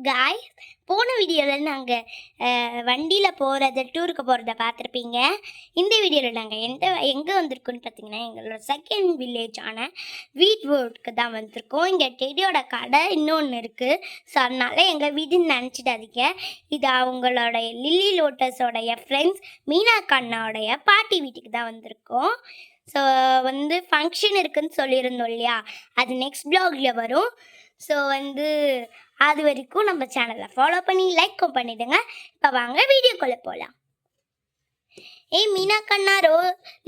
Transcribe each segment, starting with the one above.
காய் போன வீடியோவில் நாங்கள் வண்டியில் போகிறத டூருக்கு போகிறத பார்த்துருப்பீங்க. இந்த வீடியோவில் நாங்கள் எங்கே வந்திருக்கோன்னு பார்த்தீங்கன்னா எங்களோட செகண்ட் வில்லேஜான வீட்வுட்க்கு தான் வந்திருக்கோம். இங்கே டெடியோட கடை இன்னொன்று இருக்குது. ஸோ அதனால் எங்கள் வீடுன்னு நினச்சிடாதீங்க. இது அவங்களோடைய லில்லி லோட்டஸோடைய ஃப்ரெண்ட்ஸ் மீனா கண்ணாவுடைய பாட்டி வீட்டுக்கு தான் வந்திருக்கோம். ஸோ ஃபங்க்ஷன் இருக்குதுன்னு சொல்லியிருந்தோம் இல்லையா, அது நெக்ஸ்ட் ப்ளாகில் வரும். ஸோ அது வரைக்கும் நம்ம சேனலை ஃபாலோ பண்ணி லைக்கும் பண்ணிவிடுங்க. இப்போ வாங்க வீடியோக்குள்ளே போகலாம். மீனா கண்ணா,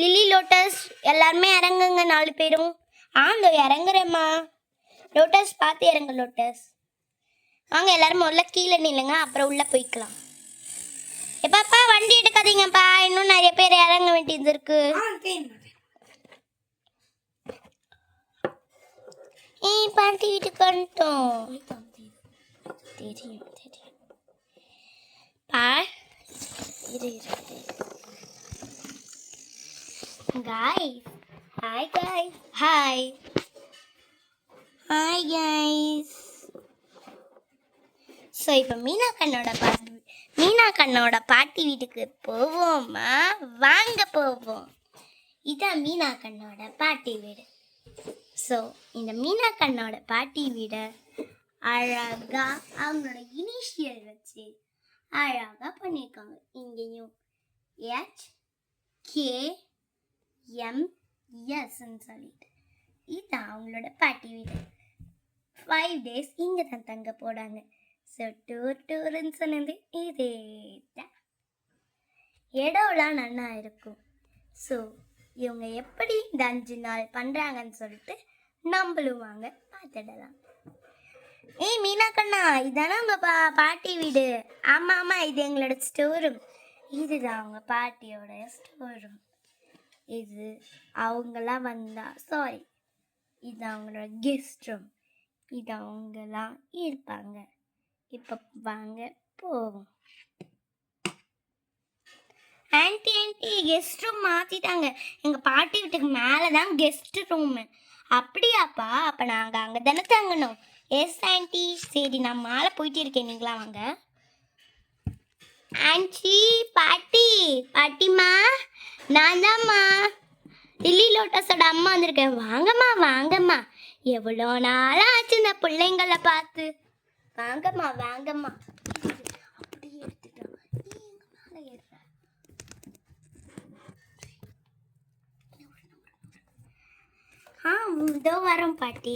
லில்லி லோட்டஸ் எல்லாருமே இறங்குங்க 4 பேரும். ஆங்க இறங்குறேம்மா. லோட்டஸ் பார்த்து இறங்க. லோட்டஸ் வாங்க எல்லாரும் முதல்ல கீழே நில்லுங்க, அப்புறம் உள்ளே போய்க்கலாம். எப்பாப்பா வண்டி எடுக்காதீங்கப்பா, இன்னும் நிறைய பேர் இறங்க வேண்டியது இருக்கு. பாட்டி வீட்டுக்கு வந்துட்டோம். தெரியும் guys. Hi guys. Hi guys. So இப்போ மீனா கண்ணோட பாட்டி வீட்டுக்கு போவோமா? வாங்க போவோம். இதான் மீனா கண்ணோட பாட்டி வீடு. ஸோ இந்த மீனா கண்ணோட பாட்டி வீடை அழகாக அவங்களோட இனிஷியல் வச்சு அழகாக பண்ணியிருக்காங்க. இங்கேயும் HKMSன்னு சொல்லிட்டு இதுதான் அவங்களோட பாட்டி வீடு. 5 days இங்கே தான் தங்க போடாங்க. ஸோ டூருன்னு சொன்னது இதே தான். இடம்லாம் நல்லா இருக்கும். ஸோ இவங்க எப்படி இந்த 5 நாள் பண்ணுறாங்கன்னு சொல்லிட்டு நம்மளும் வாங்க பார்த்துடலாம். மீனா கண்ணா, இதானே உங்கள் பாட்டி வீடு? ஆமாம், இது எங்களோட ஸ்டோர் ரூம். இதுதான் அவங்க பாட்டியோட ஸ்டோர் ரூம். இது அவங்களாம் இது அவங்களோட கெஸ்ட் ரூம். இது அவங்களாம் இருப்பாங்க. இப்போ வாங்க போவோம். ஆன்ட்டி கெஸ்ட் ரூம் மாற்றிட்டாங்க. எங்கள் பாட்டி வீட்டுக்கு மேலே தான் கெஸ்ட் ரூமு. அப்படியாப்பா? அப்போ நாங்கள் அங்கே தானே தங்கணும். Yes aunty. சரி, நான் மேலே போயிட்டு இருக்கேன், நீங்களா வாங்க. ஆன்ட்டி, பாட்டிம்மா, நான் தான்மா லில்லி லோட்டஸோட அம்மா வந்திருக்கேன். வாங்கம்மா. எவ்வளோ நாளாக ஆச்சு இந்த பிள்ளைங்களை பார்த்து. வாங்கம்மா. அப்படியே எடுத்துட்டோம். மேலே ஏறுற. இதோ வரோம் பாட்டி.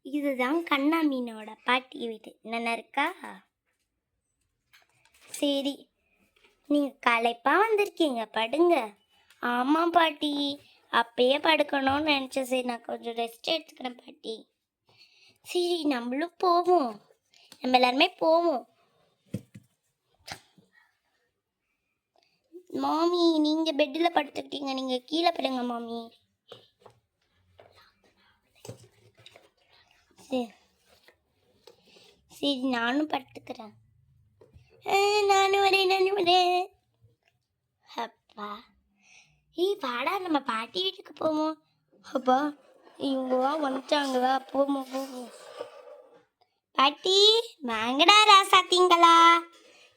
இதுதான் கண்ணா மீனோட பாட்டி வீடு. நல்லா இருக்கா? சரி, நீங்கள் களைப்பாக வந்திருக்கீங்க, படுங்க. ஆமாம் பாட்டி, அப்பயே படுக்கணும்னு நினச்சேன். சரி, நான் கொஞ்சம் ரெஸ்ட் எடுத்துக்கிறேன் பாட்டி. சரி, நம்மளும் போவோம். நம்ம எல்லாருமே போவோம். மாமி, நீங்கள் பெட்டில் படுத்துக்கிட்டீங்க, நீங்கள் கீழே படுங்க மாமி. சரி, நானும் படுத்துக்கிறேன். நானும் வரேன். அப்பா, வாடா நம்ம பாட்டி வீட்டுக்கு போவோம். அப்பா, இவங்கவா வந்துட்டாங்களா? போவோம். பாட்டி வாங்கடா ராசாத்தீங்களா.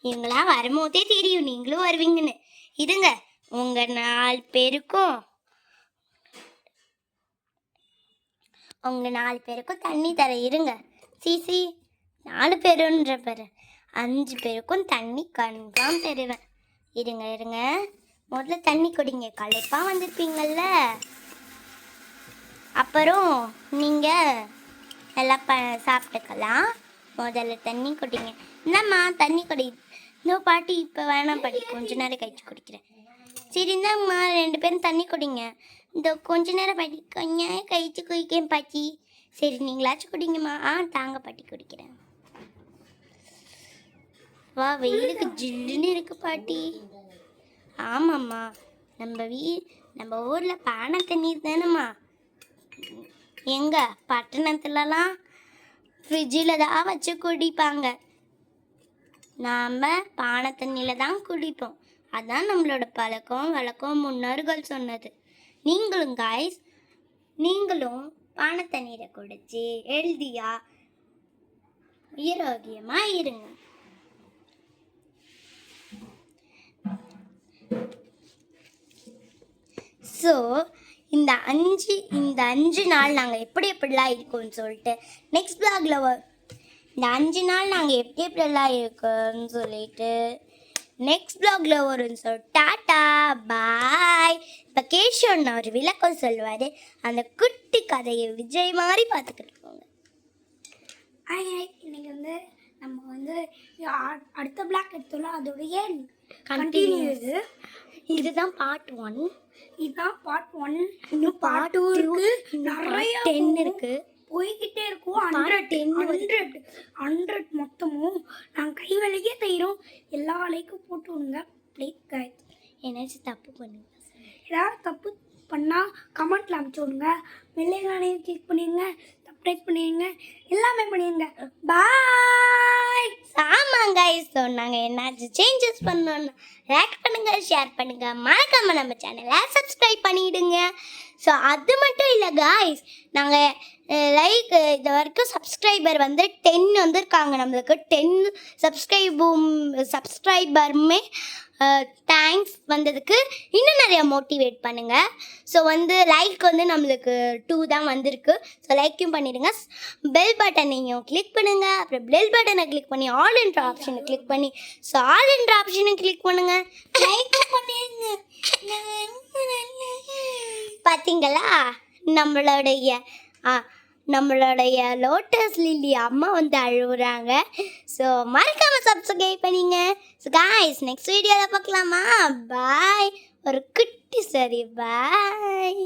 இவங்களாம் வரும்போதே தெரியும் நீங்களும் வருவீங்கன்னு. இதுங்க உங்கள் 4 பேருக்கும் தண்ணி தர. இருங்க. 4 பேருன்ற பாரு, 5 பேருக்கும் தண்ணி கன்ஃபார்ம் தருவேன். இருங்க. முதல்ல தண்ணி குடிங்க. களைப்பாக வந்திருப்பீங்கள்ல, அப்புறம் நீங்கள் எல்லாம் சாப்பிட்டுக்கலாம். முதல்ல தண்ணி குடிங்க. இந்தாம்மா தண்ணி குடி. இந்த பாட்டி இப்போ வேணாம் பாட்டி, கொஞ்ச நேரம் கழிச்சு குடிக்கிறேன். சரி, இந்தாம்மா 2 பேரும் தண்ணி குடிங்க. இந்த கொஞ்ச நேரம் பாட்டி, கொஞ்சம் கழிச்சு குடிக்கேன் பாட்டி. சரி, நீங்களாச்சும் குடிங்கம்மா. தாங்க பாட்டி, குடிக்கிறேன். வா, வெயிலுக்கு ஜில்லுன்னு இருக்கு பாட்டி. ஆமாம்மா, நம்ம ஊரில் பானை தண்ணீர் தானேம்மா. எங்க பட்டணத்துலலாம் ஃப்ரிட்ஜில் தான் வச்சு குடிப்பாங்க. நாம் பானை தண்ணியில் தான் குடிப்போம். அதான் நம்மளோட பழக்கம் வழக்கம், முன்னோர்கள் சொன்னது. நீங்களும் பானை தண்ணீரை குடிச்சு ஹெல்தியா ஆரோக்கியமா இருங்க. ஸோ இந்த 5 நாள் நாங்கள் எப்படிலாம் இருக்கோம்னு சொல்லிட்டு நெக்ஸ்ட் பிளாகில் இந்த 5 நாள் நாங்கள் எப்படிலாம் இருக்கோம்னு சொல்லிட்டு நெக்ஸ்ட் பிளாகில் வரும்னு சொல்லிட்டு டாட்டா பாய். இப்போ கேஷவன் ஒரு விளக்கம் சொல்லுவார், அந்த குட்டி கதையை விஜய் மாதிரி பார்த்துக்கிட்டு இருக்கோங்க. இன்னைக்கு நம்ம அடுத்த பிளாக் எடுத்தோம்ல, அதோடைய கண்டினியூ. இதுதான் பார்ட் 1. இதுதான் பார்ட் 1. இன்னும் பார்ட் 2 இருக்கு, நிறைய 10 இருக்கு, போய்கிட்டே இருக்கும். 100 மொத்தமும் நாங்கள் கை வேலைக்கே செய்கிறோம். எல்லா லைக்கும் போட்டு விடுங்க ப்ளீஸ் கைஸ். ஏதாச்சும் தப்பு பண்ணுங்க, ஏதாவது தப்பு பண்ணால் கமெண்ட்டில் அனுப்பிச்சி விடுங்க. வெள்ளைக்கானையும் கிளிக் பண்ணிடுங்க, சப்ஸ்கிரைப் பண்ணிடுங்க, எல்லாமே பண்ணிடுங்க. பாய். ஆமாங்க. ஸோ நாங்கள் என்னாச்சும் சேஞ்சஸ் பண்ணோன்னா லைக் பண்ணுங்கள், ஷேர் பண்ணுங்கள், மறக்காமல் நம்ம சேனலை சப்ஸ்கிரைப் பண்ணிவிடுங்க. ஸோ அது மட்டும் இல்லை காய்ஸ், நாங்கள் இது வரைக்கும் சப்ஸ்கிரைபர் 10 வந்திருக்காங்க. நம்மளுக்கு 10 சப்ஸ்கிரைபருமே தேங்க்ஸ் வந்ததுக்கு இன்னும் நிறையா மோட்டிவேட் பண்ணுங்கள். ஸோ லைக் நம்மளுக்கு 2 தான் வந்திருக்கு. ஸோ லைக்கும் பண்ணிடுங்க, பெல் பட்டனையும் கிளிக் பண்ணுங்கள். அப்புறம் பெல் பட்டனை கிளிக் பண்ணி ஆல் என்ற ஆப்ஷனை கிளிக் பண்ணி ஸோ ஆல் என்ற ஆப்ஷனை கிளிக் பண்ணுங்கள், லைக் பண்ணிடுங்க. பார்த்தீங்களா, நம்மளுடைய லோட்டஸ் லில்லி அம்மா அழுகுறாங்க. ஸோ மறக்காமல் சப்ஸ்கிரைப் பண்ணிங்க. ஸோ காய்ஸ், நெக்ஸ்ட் வீடியோவில் பார்க்கலாமா? பாய். ஒரு குட்டி சரி, பாய்.